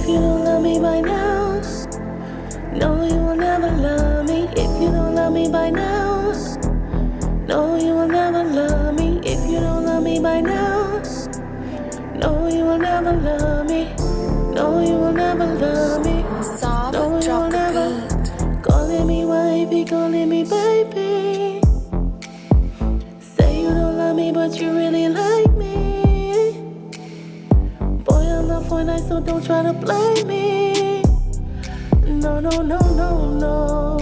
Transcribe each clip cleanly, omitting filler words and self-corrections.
you don't love me by now, no, you will never love me. If you don't love me by now, no, you will never love me. If you don't love me by now, no, you will never love me. No, you will never love me. No, you will never. Calling me wifey, calling me baby. Say you don't love me, but you really like me. Boy, I'm not for nice, so don't try to blame me. No, no, no, no, no.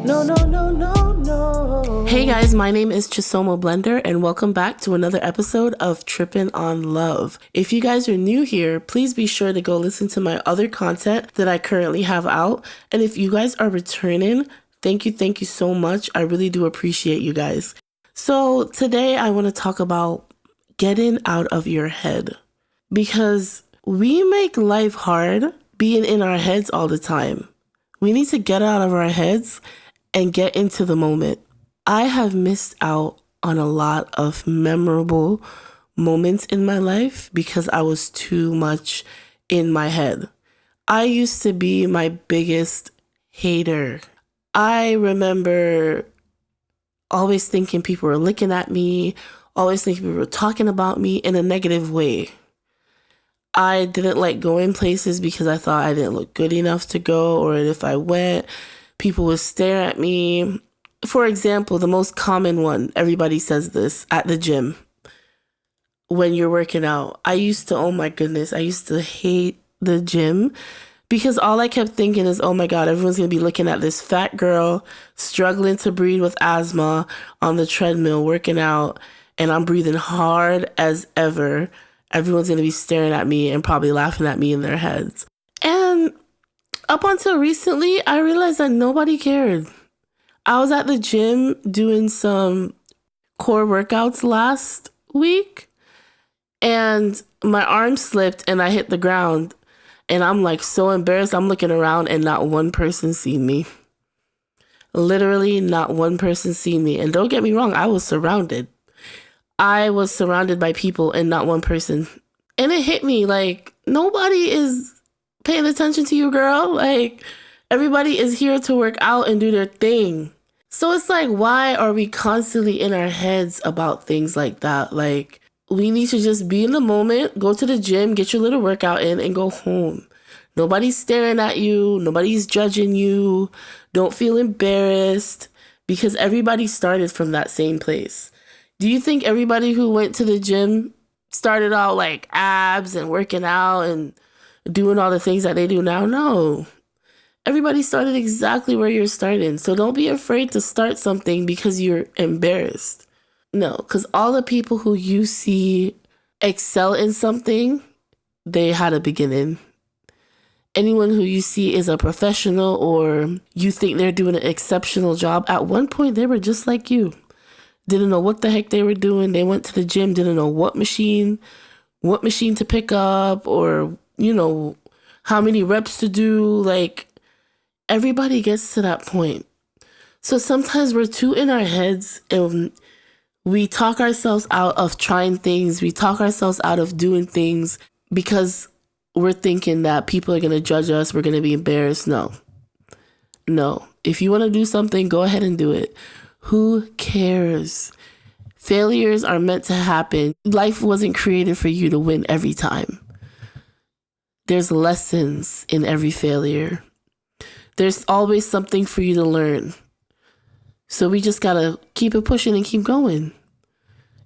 No, no, no, no, no. Hey guys, my name is Chisomo Blender and welcome back to another episode of Trippin' on Love. If you guys are new here, please be sure to go listen to my other content that I currently have out. And if you guys are returning, thank you so much. I really do appreciate you guys. So today I want to talk about getting out of your head, because we make life hard being in our heads all the time. We need to get out of our heads and get into the moment. I have missed out on a lot of memorable moments in my life because I was too much in my head. I used to be my biggest hater. I remember always thinking people were looking at me, always thinking people were talking about me in a negative way. I didn't like going places because I thought I didn't look good enough to go, or if I went, people would stare at me. For example, the most common one, everybody says this, at the gym, when you're working out. I used to hate the gym because all I kept thinking is, oh my God, everyone's going to be looking at this fat girl struggling to breathe with asthma on the treadmill working out, and I'm breathing hard as ever. Everyone's going to be staring at me and probably laughing at me in their heads. And up until recently, I realized that nobody cared. I was at the gym doing some core workouts last week, and my arm slipped and I hit the ground. And I'm like so embarrassed. I'm looking around and not one person seen me. Literally not one person seen me. And don't get me wrong, I was surrounded. I was surrounded by people and not one person. And it hit me like, nobody is paying attention to you, girl. Like, everybody is here to work out and do their thing. So it's like, why are we constantly in our heads about things like that? Like, we need to just be in the moment, go to the gym, get your little workout in, and go home. Nobody's staring at you. Nobody's judging you. Don't feel embarrassed, because everybody started from that same place. Do you think everybody who went to the gym started out like abs and working out and doing all the things that they do now? No. Everybody started exactly where you're starting. So don't be afraid to start something because you're embarrassed. No, because all the people who you see excel in something, they had a beginning. Anyone who you see is a professional or you think they're doing an exceptional job, at one point they were just like you. Didn't know what the heck they were doing. They went to the gym, didn't know what machine to pick up, or, how many reps to do. Like, everybody gets to that point. So sometimes we're too in our heads and we talk ourselves out of trying things. We talk ourselves out of doing things because we're thinking that people are going to judge us. We're going to be embarrassed. No. If you want to do something, go ahead and do it. Who cares? Failures are meant to happen. Life wasn't created for you to win every time. There's lessons in every failure. There's always something for you to learn. So we just gotta keep it pushing and keep going.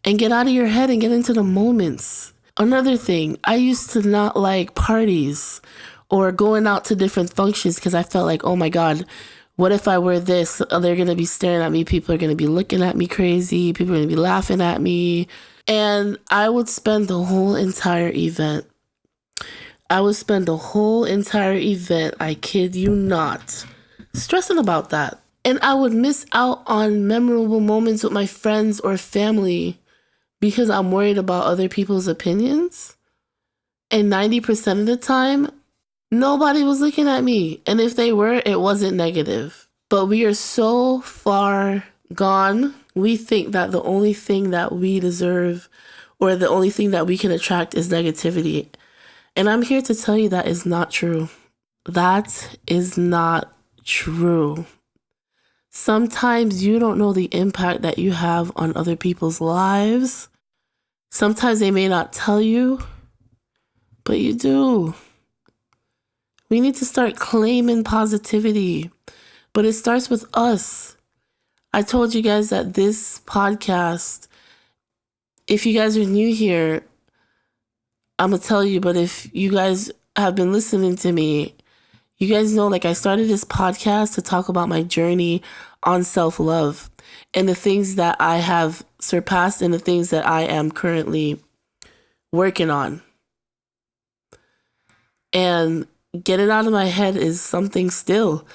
And get out of your head and get into the moments. Another thing, I used to not like parties or going out to different functions because I felt like, oh my God, what if I wear this? They're going to be staring at me. People are going to be looking at me crazy. People are going to be laughing at me. And I would spend the whole entire event. I kid you not, stressing about that. And I would miss out on memorable moments with my friends or family because I'm worried about other people's opinions. And 90% of the time, nobody was looking at me. And if they were, it wasn't negative. But we are so far gone. We think that the only thing that we deserve or the only thing that we can attract is negativity. And I'm here to tell you that is not true. That is not true. Sometimes you don't know the impact that you have on other people's lives. Sometimes they may not tell you, but you do. We need to start claiming positivity, but it starts with us. I told you guys that this podcast, if you guys are new here, I'm going to tell you, but if you guys have been listening to me, you guys know, like, I started this podcast to talk about my journey on self-love and the things that I have surpassed and the things that I am currently working on. And get it out of my head is something still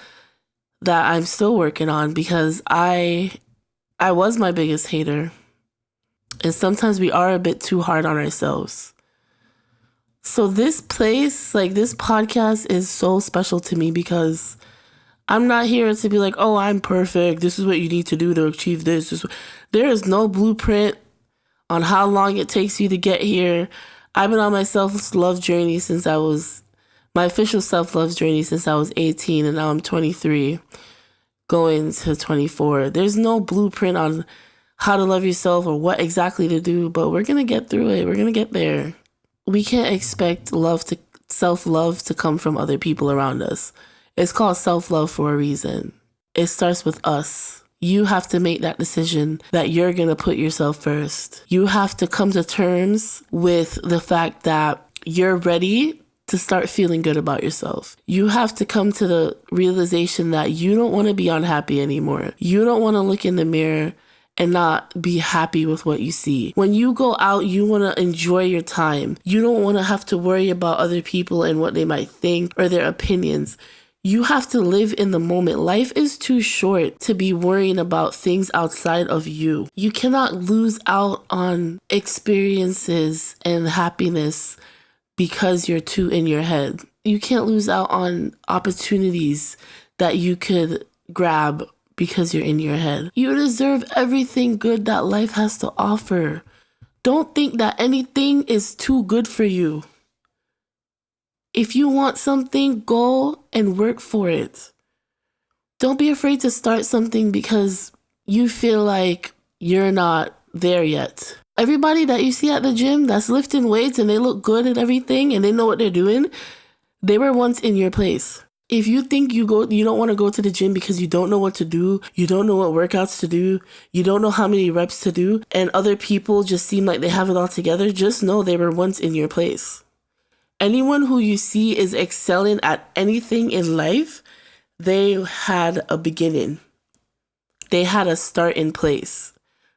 that I'm still working on, because I was my biggest hater. And sometimes we are a bit too hard on ourselves. So this place, like this podcast, is so special to me because I'm not here to be like, oh, I'm perfect. This is what you need to do to achieve this. There is no blueprint on how long it takes you to get here. I've been on my self-love journey since my official self-love journey since I was 18, and now I'm 23, going to 24. There's no blueprint on how to love yourself or what exactly to do, but we're going to get through it. We're going to get there. We can't expect self-love to come from other people around us. It's called self-love for a reason. It starts with us. You have to make that decision that you're going to put yourself first. You have to come to terms with the fact that you're ready to start feeling good about yourself. You have to come to the realization that you don't want to be unhappy anymore. You don't want to look in the mirror and not be happy with what you see. When you go out, you want to enjoy your time. You don't want to have to worry about other people and what they might think or their opinions. You have to live in the moment. Life is too short to be worrying about things outside of you. You cannot lose out on experiences and happiness because you're too in your head. You can't lose out on opportunities that you could grab because you're in your head. You deserve everything good that life has to offer. Don't think that anything is too good for you. If you want something, go and work for it. Don't be afraid to start something because you feel like you're not there yet. Everybody that you see at the gym that's lifting weights and they look good and everything and they know what they're doing, they were once in your place. If you think you don't want to go to the gym because you don't know what to do, you don't know what workouts to do, you don't know how many reps to do, and other people just seem like they have it all together, just know they were once in your place. Anyone who you see is excelling at anything in life, they had a beginning. They had a start in place.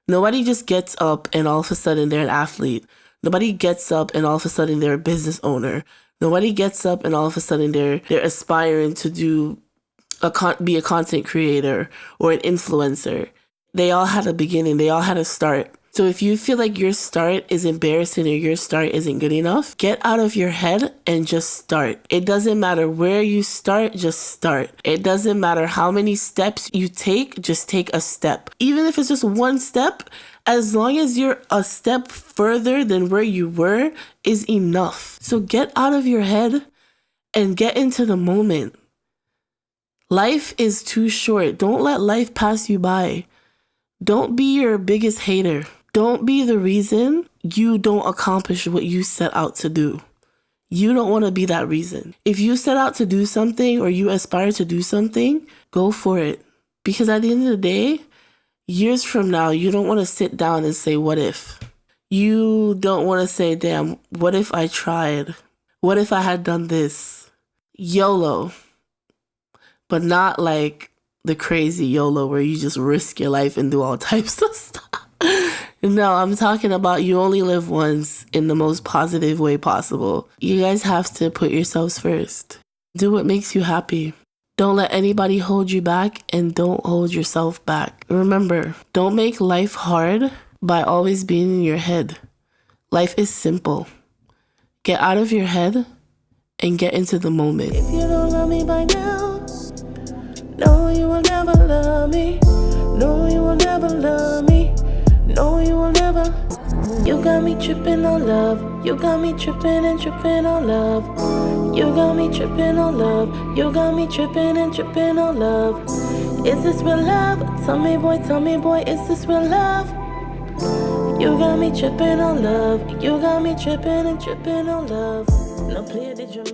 Nobody just gets up and all of a sudden they're an athlete. Nobody gets up and all of a sudden they're a business owner. Nobody gets up and all of a sudden they're aspiring to be a content creator or an influencer. They all had a beginning. They all had a start. So if you feel like your start is embarrassing or your start isn't good enough, get out of your head and just start. It doesn't matter where you start, just start. It doesn't matter how many steps you take, just take a step. Even if it's just one step, as long as you're a step further than where you were, is enough. So get out of your head and get into the moment. Life is too short. Don't let life pass you by. Don't be your biggest hater. Don't be the reason you don't accomplish what you set out to do. You don't want to be that reason. If you set out to do something or you aspire to do something, go for it. Because at the end of the day, years from now, you don't want to sit down and say, what if? You don't want to say, damn, what if I tried? What if I had done this? YOLO. But not like the crazy YOLO where you just risk your life and do all types of stuff. No, I'm talking about you only live once in the most positive way possible. You guys have to put yourselves first. Do what makes you happy. Don't let anybody hold you back and don't hold yourself back. Remember, don't make life hard by always being in your head. Life is simple. Get out of your head and get into the moment. If you don't love me by now, no, you will never love me. No, you will never love me. No, you will never. You got me tripping on love. You got me tripping and tripping on love. You got me tripping on love. You got me tripping and tripping on love. Is this real love? Tell me boy, is this real love? You got me tripping on love. You got me tripping and tripping on love. No player, did you